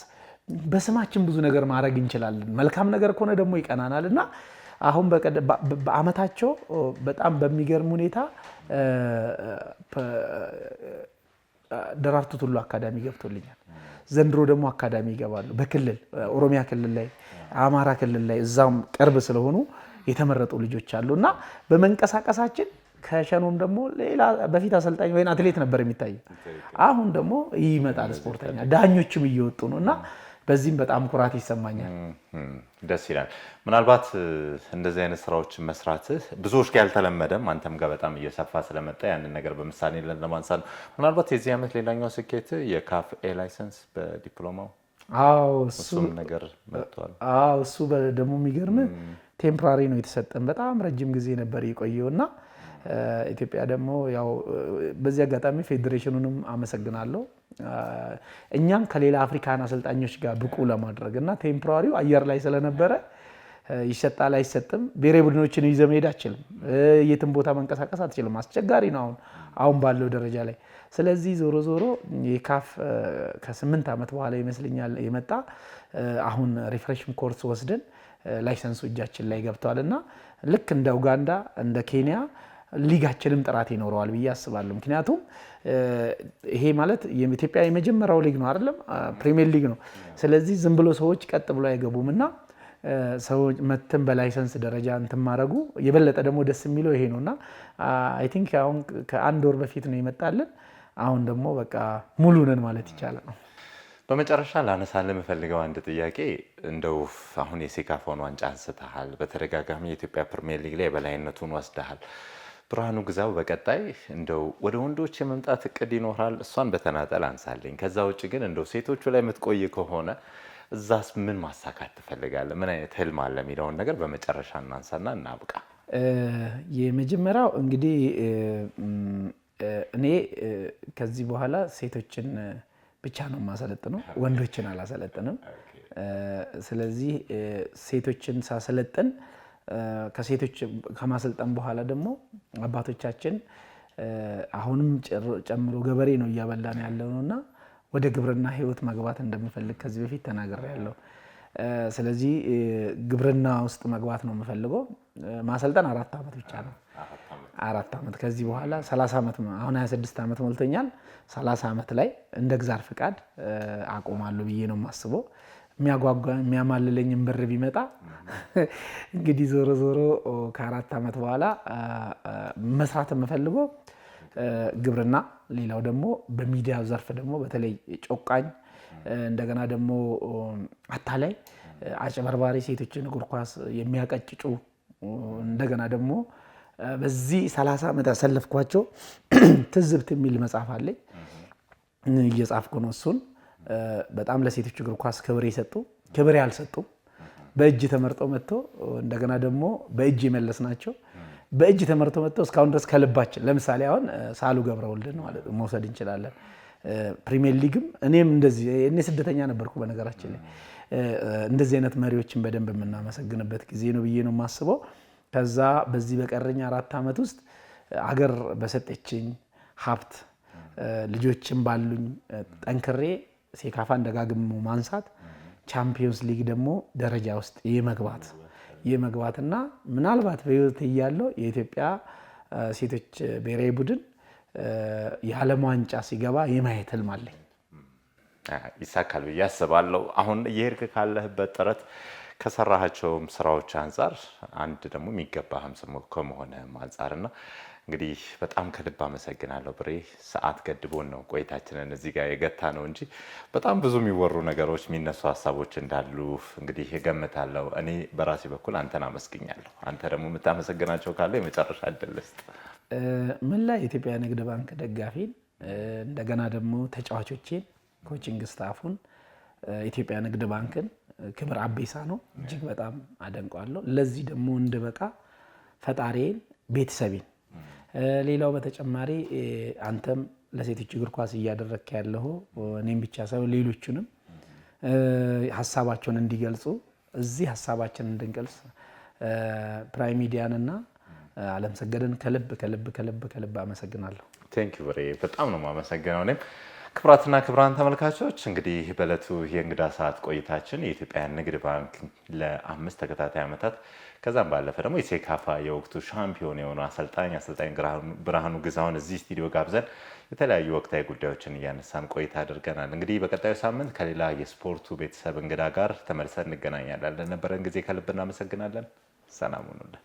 በስማችን ብዙ ነገር ማድረግ እንችላለን። መልካም ነገር ከሆነ ደግሞ ይቀናናል እና አሁን በአመታቸው በጣም በሚገርም ሁኔታ ደራርቱ ቱሉ አካዳሚ ገብቶልኛል። ዘንድሮ ደግሞ አካዳሚ ይገባሉ። በክልል ኦሮሚያ ክልል ላይ፣ አማራ ክልል ላይ እዛም ቅርብ ስለሆኑ የተመረጡ ልጆች አሉ እና በመንቀሳቀሳችን ከሸኖም ደግሞ ሌላ በፊት አሰልጣኝ ወይ አትሌት ነበር የሚታይ፣ አሁን ደግሞ ይመጣል ስፖርተኛ፣ ዳኞችም እየወጡ ነው እና በዚህም በጣም ኩራት ይሰማኛል። ደስ ይላል። ምናልባት እንደዚህ አይነት ስራዎችን መስራትህ ብዙዎች ጋር ያልተለመደም አንተም ጋር በጣም እየሰፋ ስለመጣ ያንን ነገር በምሳሌ ለማንሳት ነው። ምናልባት የዚህ ዓመት ሌላኛው ስኬት የካፍ ኤ ላይሰንስ በዲፕሎማው እሱም ነገር መጥቷል። እሱ ደግሞ የሚገርም ቴምፖራሪ ነው የተሰጠን። በጣም ረጅም ጊዜ ነበር የቆየውና ኢትዮጵያ ደግሞ ያው በዚህ አጋጣሚ ፌዴሬሽኑንም አመሰግናለሁ። እኛም ከሌላ አፍሪካን አሰልጣኞች ጋር ብቁ ለማድረግ እና ቴምፖራሪው አየር ላይ ስለነበረ ይሰጣል አይሰጥም፣ ብሔራዊ ቡድኖችን ይዘህ መሄድ አትችልም፣ የትም ቦታ መንቀሳቀስ አትችልም። አስቸጋሪ ነው አሁን ባለው ደረጃ ላይ። ስለዚህ ዞሮ ዞሮ የካፍ ከ8 ዓመት በኋላ ይመስለኛል የመጣ አሁን ሪፍሬሽን ኮርስ ወስደን ላይሰንሱ እጃችን ላይ ገብቷል እና ልክ እንደ ኡጋንዳ እንደ ኬንያ ሊጋችንም ጥራት ይኖረዋል ብዬ አስባለሁ። ምክንያቱም ይሄ ማለት የኢትዮጵያ የመጀመሪያው ሊግ ነው አይደለም፣ ፕሪሚየር ሊግ ነው። ስለዚህ ዝም ብሎ ሰዎች ቀጥ ብሎ አይገቡም እና ሰዎች መተን በላይሰንስ ደረጃ እንትን ማድረጉ የበለጠ ደግሞ ደስ የሚለው ይሄ ነውና አይ ቲንክ አሁን ከአንድ ወር በፊት ነው ይመጣልን። አሁን ደግሞ በቃ ሙሉ ነን ማለት ይቻላል። በመጨረሻ ላነሳልህ የምፈልገው አንድ ጥያቄ እንደው አሁን የሴካፋውን ዋንጫ አንስተሃል፣ በተደጋጋሚ የኢትዮጵያ ፕሪሚየር ሊግ ላይ የበላይነቱን ወስደሃል። ብርሃኑ ግዛው በቀጣይ እንደው ወደ ወንዶች የመምጣት እቅድ ይኖራል? እሷን በተናጠል አንሳልኝ። ከዛ ውጭ ግን እንደው ሴቶቹ ላይ የምትቆይ ከሆነ እዛስ ምን ማሳካት ትፈልጋለህ? ምን አይነት ህልም አለ የሚለውን ነገር በመጨረሻ እናንሳና እናብቃ። የመጀመሪያው እንግዲህ እኔ ከዚህ በኋላ ሴቶችን ብቻ ነው የማሰለጥነው፣ ወንዶችን አላሰለጥንም። ስለዚህ ሴቶችን ሳሰለጥን ከሴቶች ከማሰልጠን በኋላ ደግሞ አባቶቻችን አሁንም ጨምሮ ገበሬ ነው እያበላን ያለው ነውና ወደ ግብርና ህይወት መግባት እንደምፈልግ ከዚህ በፊት ተናግሬያለሁ። ስለዚህ ግብርና ውስጥ መግባት ነው የምፈልገው። ማሰልጠን 4 ዓመት ብቻ ነው። 4 ዓመት ከዚህ በኋላ 30 ዓመት አሁን 26 ዓመት ሞልቶኛል። 30 ዓመት ላይ እንደ እግዚአብሔር ፍቃድ አቆማለሁ ብዬ ነው የማስበው። የሚያጓጓ የሚያማልለኝም ብር ቢመጣ እንግዲህ ዞሮ ዞሮ ከ4 ዓመት በኋላ መስራት የምፈልገው ግብርና፣ ሌላው ደግሞ በሚዲያ ዘርፍ ደግሞ በተለይ ጮቃኝ እንደገና ደግሞ አታላይ አጭበርባሪ ሴቶችን እግር ኳስ የሚያቀጭጩ እንደገና ደግሞ በዚህ 30 ዓመት ያሳለፍኳቸው ትዝብት የሚል መጽሐፍ አለኝ እየጻፍኩ ነው። እሱን በጣም ለሴቶች እግር ኳስ ክብር የሰጡ ክብር ያልሰጡ በእጅ ተመርጠው መጥተው እንደገና ደግሞ በእጅ የመለስናቸው በእጅ ተመርጠው መጥተው እስካሁን ድረስ ከልባችን ለምሳሌ አሁን ሳሉ ገብረወልድን ማለት መውሰድ እንችላለን። ፕሪሚየር ሊግም እኔም እንደዚህ እኔ ስደተኛ ነበርኩ በነገራችን ላይ እንደዚህ አይነት መሪዎችን በደንብ የምናመሰግንበት ጊዜ ነው ብዬ ነው የማስበው። ከዛ በዚህ በቀረኝ 4 ዓመት ውስጥ አገር በሰጠችኝ ሀብት ልጆችን ባሉኝ ጠንክሬ ሴካፋን ደጋግሞ ማንሳት ቻምፒዮንስ ሊግ ደግሞ ደረጃ ውስጥ የመግባትና ምናልባት በህይወት እያለው የኢትዮጵያ ሴቶች ብሔራዊ ቡድን የዓለም ዋንጫ ሲገባ የማየት ህልም አለኝ። ይሳካል ብዬ አስባለሁ። አሁን እየሄድክ ካለህበት ጥረት ከሰራሃቸውም ስራዎች አንጻር አንድ ደግሞ የሚገባህም ስሙ ከመሆንህም አንጻርና እንግዲህ በጣም ከልብ አመሰግናለሁ ብሬ። ሰዓት ገድቦን ነው ቆይታችንን እዚህ ጋር የገታ ነው እንጂ በጣም ብዙ የሚወሩ ነገሮች የሚነሱ ሀሳቦች እንዳሉ እንግዲህ እገምታለሁ። እኔ በራሴ በኩል አንተን አመስግኛለሁ። አንተ ደግሞ የምታመሰግናቸው ካለ የመጨረሻ እድል ስጥ። መላ የኢትዮጵያ ንግድ ባንክ ደጋፊን እንደገና ደግሞ ተጫዋቾቼን፣ ኮቺንግ ስታፉን፣ ኢትዮጵያ ንግድ ባንክን ክብር አቤሳ ነው እጅግ በጣም አደንቀዋለሁ። ለዚህ ደግሞ እንድበቃ ፈጣሪዬን፣ ቤተሰቤን ሌላው በተጨማሪ አንተም ለሴቶች እግር ኳስ እያደረክ ያለው እኔም ብቻ ሳይሆን ሌሎቹንም ሀሳባቸውን እንዲገልጹ እዚህ ሀሳባችንን እንድንገልጽ ፕራይም ሚዲያንና አለምሰገድን ከልብ አመሰግናለሁ። ቴንክ ዩ ብሬ፣ በጣም ነው የማመሰግነው። እኔም ክቡራትና ክቡራን ተመልካቾች እንግዲህ በዕለቱ የእንግዳ ሰዓት ቆይታችን የኢትዮጵያ ንግድ ባንክ ለ5 ተከታታይ ዓመታት ከዛም ባለፈ ደግሞ የሴካፋ የወቅቱ ሻምፒዮን የሆኑ አሰልጣኝ ብርሃኑ ግዛውን እዚህ ስቱዲዮ ጋብዘን የተለያዩ ወቅታዊ ጉዳዮችን እያነሳን ቆይታ አድርገናል። እንግዲህ በቀጣዩ ሳምንት ከሌላ የስፖርቱ ቤተሰብ እንግዳ ጋር ተመልሰን እንገናኛለን። ለነበረን ጊዜ ከልብ እናመሰግናለን። ሰላም ሁኑልን።